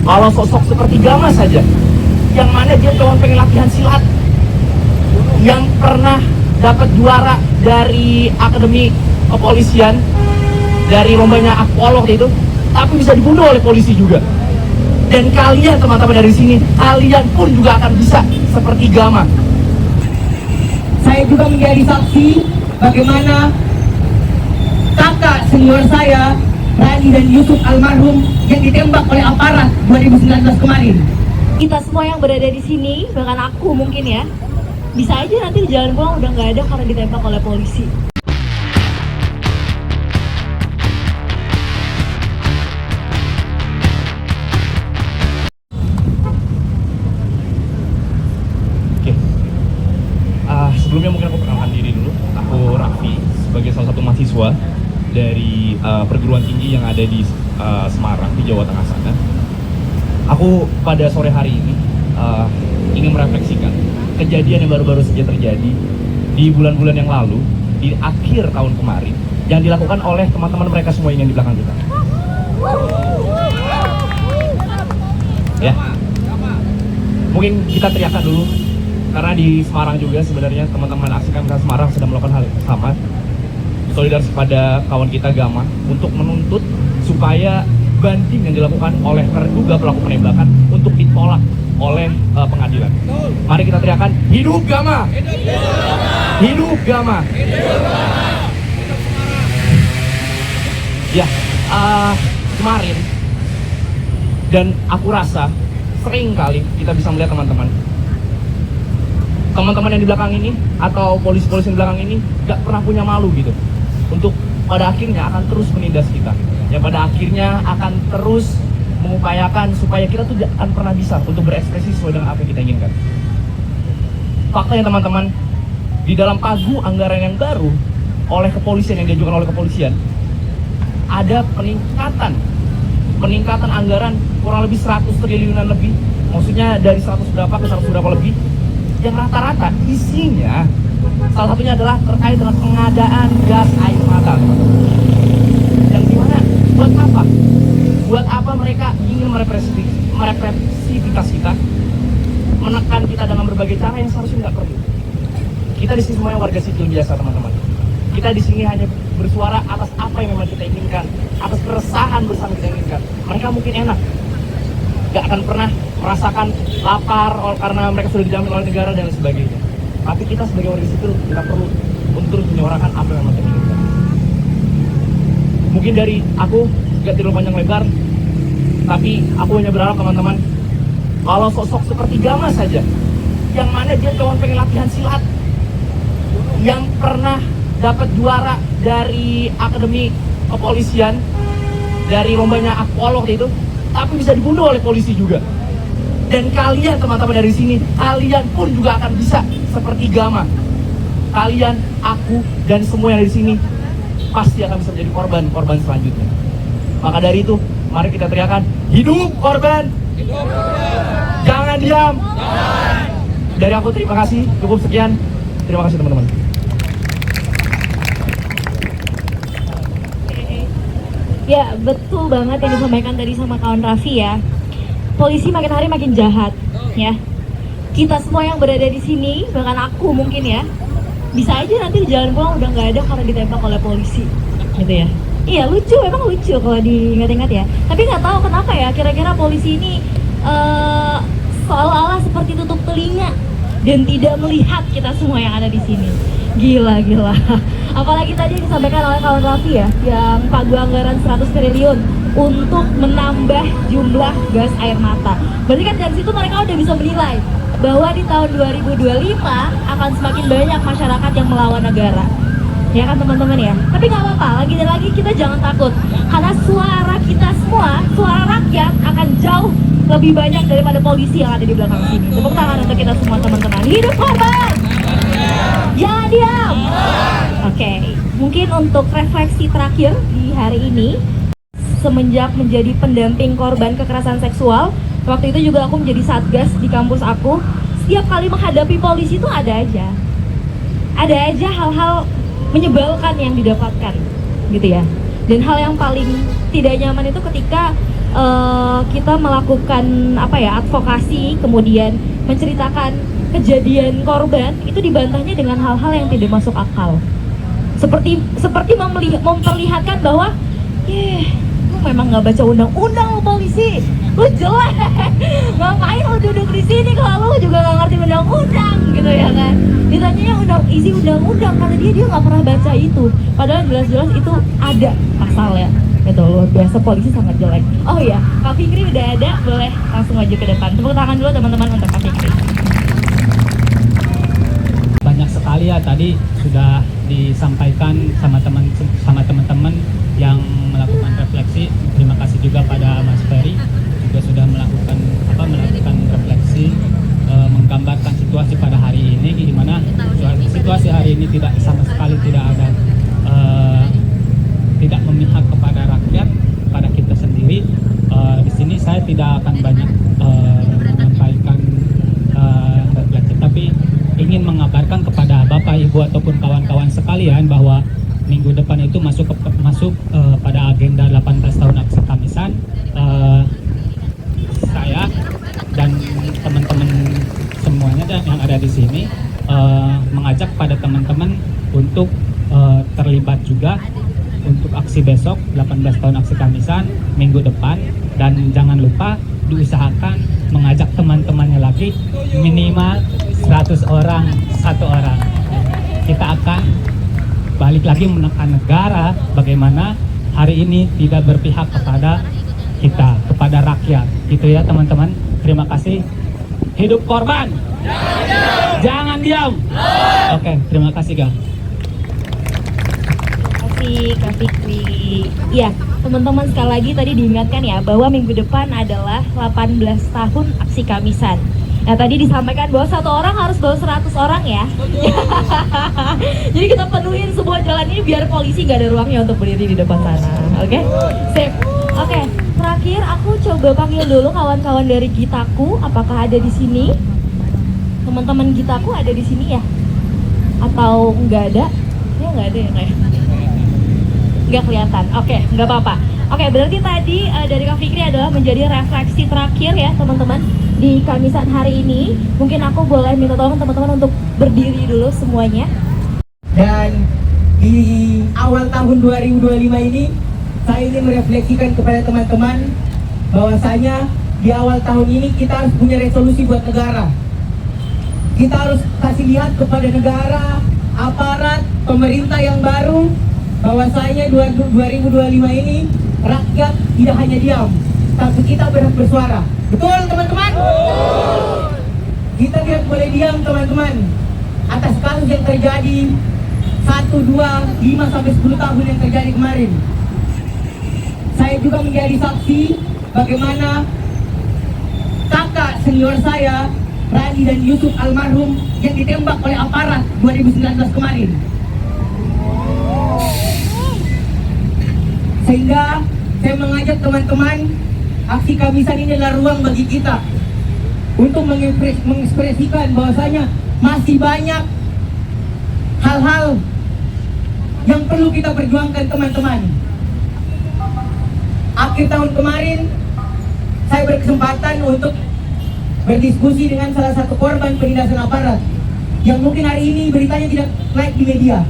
Kalau sosok seperti Gama saja, yang mana dia cuma pengen latihan silat, yang pernah dapat juara dari akademi kepolisian, dari lombanya Apollo itu, tapi bisa dibunuh oleh polisi juga. Dan kalian teman-teman dari sini, kalian pun juga akan bisa seperti Gama. Saya juga menjadi saksi bagaimana kakak senior saya, Rani dan Yusuf almarhum, yang ditembak oleh aparat 2019 kemarin. Kita semua yang berada di sini, bahkan aku mungkin ya, bisa aja nanti di jalan pulang udah nggak ada karena ditembak oleh polisi. Sebelumnya mungkin aku perkenalkan diri dulu. Aku Raffi, sebagai salah satu mahasiswa dari perguruan tinggi yang ada di Semarang, di Jawa Tengah sana. Aku pada sore hari ini ingin merefleksikan kejadian yang baru-baru saja terjadi di bulan-bulan yang lalu, di akhir tahun kemarin, yang dilakukan oleh teman-teman mereka semua yang di belakang kita. Ya, mungkin kita teriakan dulu, karena di Semarang juga sebenarnya teman-teman aksi KMK Semarang sedang melakukan hal yang sama. Solidaritas pada kawan kita Gama untuk menuntut supaya banding yang dilakukan oleh terduga pelaku penembakan untuk ditolak oleh pengadilan. Mari kita teriakan, hidup Gama! Hidup Gama! Ya, kemarin, dan aku rasa sering kali kita bisa melihat teman-teman yang di belakang ini atau polisi-polisi di belakang ini gak pernah punya malu gitu, untuk pada akhirnya akan terus menindas kita, yang pada akhirnya akan terus mengupayakan supaya kita tuh akan pernah bisa untuk berekspresi sesuai dengan apa yang kita inginkan. Faktanya teman-teman, di dalam pagu anggaran yang baru oleh kepolisian, yang diajukan oleh kepolisian, ada peningkatan anggaran kurang lebih 100 triliunan lebih, maksudnya dari 100 berapa ke 100 berapa lebih, yang rata-rata isinya salah satunya adalah terkait dengan pengadaan gas air mata. Yang dimana buat apa? Buat apa mereka ingin merepresifitas kita, menekan kita dengan berbagai cara yang seharusnya nggak perlu. Kita di sini semuanya warga sipil biasa teman-teman. Kita di sini hanya bersuara atas apa yang memang kita inginkan, atas keresahan bersama kita inginkan. Mereka mungkin enak, gak akan pernah merasakan lapar karena mereka sudah dijamin oleh negara dan sebagainya. Tapi kita sebagai warga sipil, kita perlu untuk menyuarakan apa yang kita inginkan. Mungkin dari aku gak terlalu panjang lebar, tapi aku hanya berharap teman-teman, kalau sosok seperti Gama saja, yang mana dia cuma pengen latihan silat, yang pernah dapat juara dari akademi kepolisian, dari lombanya Apollo itu, tapi bisa dibunuh oleh polisi juga. Dan kalian teman-teman dari sini, kalian pun juga akan bisa seperti Gama. Kalian, aku, dan semua yang ada di sini pasti akan bisa menjadi korban selanjutnya. Maka dari itu, mari kita teriakan, hidup korban! Hidup korban! Jangan diam! Jangan! Dari aku terima kasih, cukup sekian. Terima kasih teman-teman. Ya, betul banget yang disampaikan tadi sama kawan Raffi ya. Polisi makin hari makin jahat, ya. Kita semua yang berada di sini, bahkan aku mungkin ya, bisa aja nanti di jalan pulang udah nggak ada karena ditembak oleh polisi, gitu ya. Iya, lucu, emang lucu kalau diingat-ingat ya. Tapi nggak tahu kenapa ya, kira-kira polisi ini seolah-olah seperti tutup telinga dan tidak melihat kita semua yang ada di sini. Gila. Apalagi tadi yang disampaikan oleh kawan Raffi ya, yang pagu anggaran 100 triliun untuk menambah jumlah gas air mata. Berarti kan dari situ mereka udah bisa menilai bahwa di tahun 2025 akan semakin banyak masyarakat yang melawan negara. Ya kan teman-teman ya? Tapi nggak apa-apa, lagi dan lagi kita jangan takut. Karena suara kita semua, suara rakyat akan jauh lebih banyak daripada polisi yang ada di belakang sini. Tepuk tangan untuk kita semua teman-teman. Hidup korban! Jangan diam! Oke, mungkin untuk refleksi terakhir di hari ini, semenjak menjadi pendamping korban kekerasan seksual, waktu itu juga aku menjadi satgas di kampus aku. Setiap kali menghadapi polisi itu ada aja hal-hal menyebalkan yang didapatkan, gitu ya. Dan hal yang paling tidak nyaman itu ketika kita melakukan advokasi, kemudian menceritakan kejadian korban, itu dibantahnya dengan hal-hal yang tidak masuk akal. Seperti memperlihatkan bahwa lu memang nggak baca undang-undang, lu polisi, lu jelek, ngapain lu duduk di sini kalau lu juga nggak ngerti undang-undang gitu ya kan. Ditanyanya isi undang-undang, karena dia nggak pernah baca itu, padahal jelas-jelas itu ada pasalnya. Itu luar biasa, polisi sangat jelek. Oh iya, Kak Fikri udah ada, boleh langsung maju ke depan. Tepuk tangan dulu teman-teman untuk Kak Fikri. Banyak sekali ya tadi sudah disampaikan sama teman-teman yang melakukan refleksi. Terima kasih juga pada Mas Ferry juga sudah melakukan refleksi, menggambarkan situasi pada hari ini, di mana situasi hari ini sama sekali tidak ada tidak memihak kepada rakyat, pada kita sendiri. Di sini saya tidak akan banyak menyampaikan refleksi, tapi ingin mengabarkan kepada Bapak, Ibu ataupun kawan-kawan sekalian bahwa minggu depan itu masuk pada agenda 18 tahun aksi Kamisan. Saya dan teman-teman semuanya yang ada di sini mengajak pada teman-teman untuk terlibat juga untuk aksi besok 18 tahun aksi Kamisan minggu depan, dan jangan lupa diusahakan mengajak teman-temannya lagi, minimal 100 orang, 1 orang. Kita akan balik lagi menekan negara bagaimana hari ini tidak berpihak kepada kita, kepada rakyat, gitu ya teman-teman. Terima kasih. Hidup korban, jangan diam. Oke, terima kasih Kak. Kak Fikri. Ya, teman-teman sekali lagi tadi diingatkan ya bahwa minggu depan adalah 18 tahun aksi Kamisan. Nah, tadi disampaikan bahwa 1 orang harus bawa 100 orang ya. Jadi kita penuhin sebuah jalan ini biar polisi nggak ada ruangnya untuk berdiri di depan sana. Oke? Sip. Oke, terakhir aku coba panggil dulu kawan-kawan dari Gitaku, apakah ada di sini? Teman-teman Gitaku ada di sini ya? Atau nggak ada? Ya nggak ada ya kayak. Nggak kelihatan. Oke, nggak apa-apa. Oke, berarti tadi dari Kak Fikri adalah menjadi refleksi terakhir ya teman-teman di Kamisan hari ini. Mungkin aku boleh minta tolong teman-teman untuk berdiri dulu semuanya. Dan di awal tahun 2025 ini saya ingin merefleksikan kepada teman-teman bahwasanya di awal tahun ini kita harus punya resolusi buat negara. Kita harus kasih lihat kepada negara, aparat, pemerintah yang baru, bahwasanya 2025 ini rakyat tidak hanya diam, tapi kita berhak bersuara. Betul teman-teman? Kita tidak boleh diam teman-teman atas kasus yang terjadi 1, 2, 5 sampai 10 tahun yang terjadi kemarin. Saya juga menjadi saksi bagaimana kakak senior saya, Rani dan Yusuf almarhum, yang ditembak oleh aparat 2019 kemarin. Sehingga saya mengajak teman-teman, aksi Kamisan ini adalah ruang bagi kita untuk mengekspresikan bahwasanya masih banyak hal-hal yang perlu kita perjuangkan teman-teman. Akhir tahun kemarin saya berkesempatan untuk berdiskusi dengan salah satu korban penindasan aparat yang mungkin hari ini beritanya tidak naik di media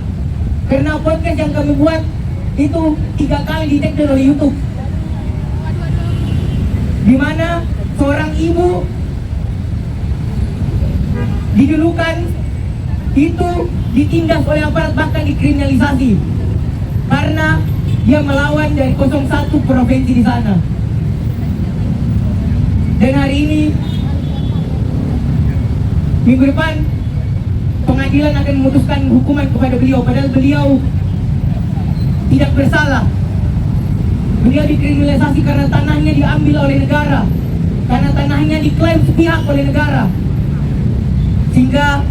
karena podcast yang kami buat itu 3 kali di-take oleh YouTube, di mana seorang ibu didulukan itu ditindas oleh aparat, bahkan dikriminalisasi karena dia melawan dari 01 provinsi di sana. Dan hari ini minggu depan pengadilan akan memutuskan hukuman kepada beliau, padahal beliau tidak bersalah. Beliau dikriminalisasi karena tanahnya diambil oleh negara, karena tanahnya diklaim sepihak oleh negara. Sehingga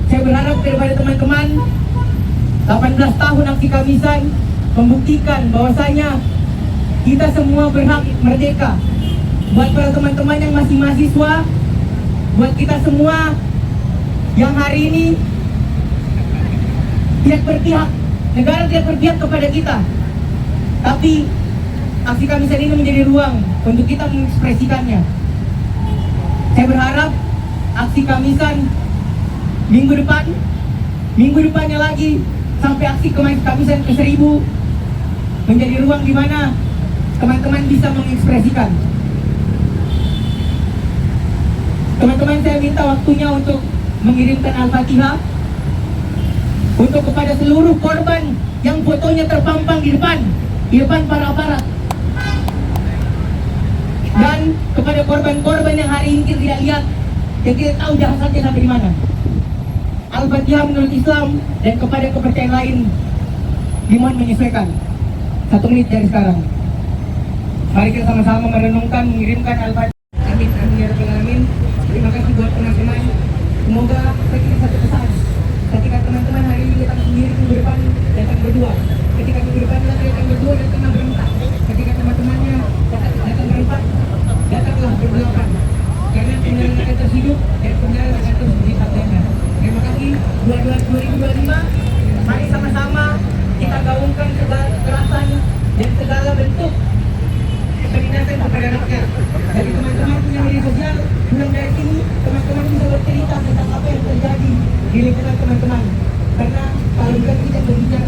saya berharap kepada teman-teman, 18 tahun aksi Kamisan membuktikan bahwasanya kita semua berhak merdeka. Buat para teman-teman yang masih mahasiswa, buat kita semua yang hari ini tidak berpihak, negara tidak berpihak kepada kita, tapi aksi kamisan ini menjadi ruang untuk kita mengekspresikannya. Saya berharap aksi kamisan minggu depannya lagi, sampai aksi kamisan ke-1000 menjadi ruang di mana teman-teman bisa mengekspresikan. Teman-teman, saya minta waktunya untuk mengirimkan Al-Fatihah untuk kepada seluruh korban yang fotonya terpampang di depan para aparat, dan kepada korban-korban yang hari ini kita tidak lihat, yang kita tahu jahatannya sampai di mana. Al-Fatihah menurut Islam dan kepada kepercayaan lain dimohon menyesuaikan. 1 menit dari sekarang. Mari kita sama-sama merenungkan, mengirimkan Al-Fatihah. Amin, amin ya rabbal alamin. Terima kasih buat teman-teman. Semoga kita satu pesan. Ketika teman-teman hari ini datang sendiri, minggu depan datang berdua. Ketika minggu depan lagi datang berdua, datang berempat. Ketika teman-temannya datang berempat, datanglah berdelapan. Karena kebenaran akan terhidup dan kebenaran akan terus dipatahkan. Terima kasih. 2025, mari sama-sama kita gaungkan segala kekerasan dan segala bentuk penindasan kepada rakyat. Jadi teman-teman punya media sosial, pulang dari sini teman-teman bisa bercerita tentang apa yang terjadi di lingkungan teman-teman. Karena kalau bukan kita berbicara